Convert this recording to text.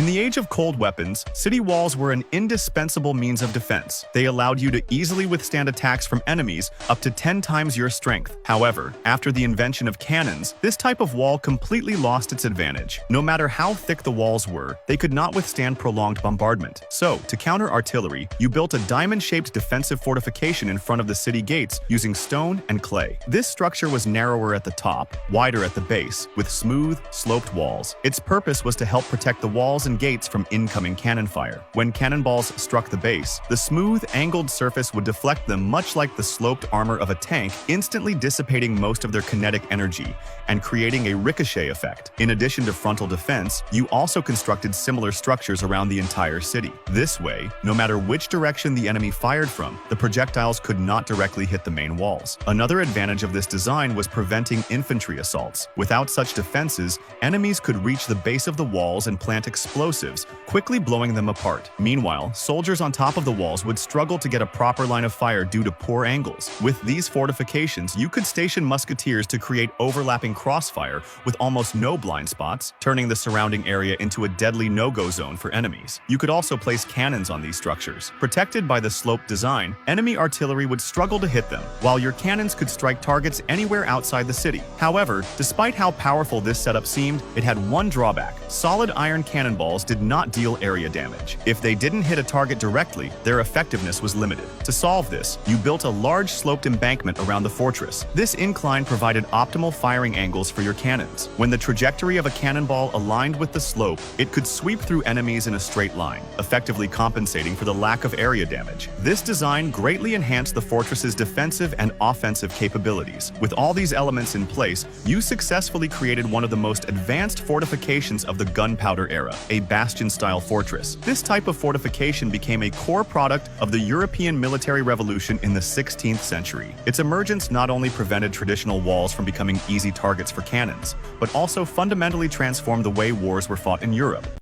the age of cold weapons, city walls were an indispensable means of defense. They allowed you to easily withstand attacks from enemies up to 10 times your strength. However, after the invention of cannons, this type of wall completely lost its advantage. No matter how thick the walls were, they could not withstand prolonged bombardment. So, to counter artillery, you built a diamond-shaped defensive fortification in front of the city gates using stone and clay. This structure was narrower at the top, wider at the base, with smooth, sloped walls. Its purpose was to help protect the walls and gates from incoming cannon fire. When cannonballs struck the base, the smooth, angled surface would deflect them much like the sloped armor of a tank, instantly dissipating most of their kinetic energy and creating a ricochet effect. In addition to frontal defense, you also constructed similar structures around the entire city. This way, no matter which direction the enemy fired from, the projectiles could not directly hit the main walls. Another advantage of this design was preventing infantry assaults. Without such defenses, enemies could reach the base of the walls and plant explosives, quickly blowing them apart. Meanwhile, soldiers on top of the walls would struggle to get a proper line of fire due to poor angles. With these fortifications, you could station musketeers to create overlapping crossfire with almost no blind spots, turning the surrounding area into a deadly no-go zone for enemies. You could also place cannons on these structures. Protected by the sloped design, enemy artillery would struggle to hit them, while your cannons could strike targets anywhere outside the city. However, despite how powerful this setup seemed, it had one drawback. Solid iron cannonballs did not deal area damage. If they didn't hit a target directly, their effectiveness was limited. To solve this, you built a large sloped embankment around the fortress. This incline provided optimal firing angles for your cannons. When the trajectory of a cannonball aligned with the slope, it could sweep through enemies in a straight line, effectively compensating for the lack of area damage. This design greatly enhanced the fortress's defensive and offensive capabilities. With all these elements in place, you successfully created one of the most advanced fortifications of the gunpowder era, a bastion-style fortress. This type of fortification became a core product of the European military revolution in the 16th century. Its emergence not only prevented traditional walls from becoming easy targets for cannons, but also fundamentally transformed the way wars were fought in Europe.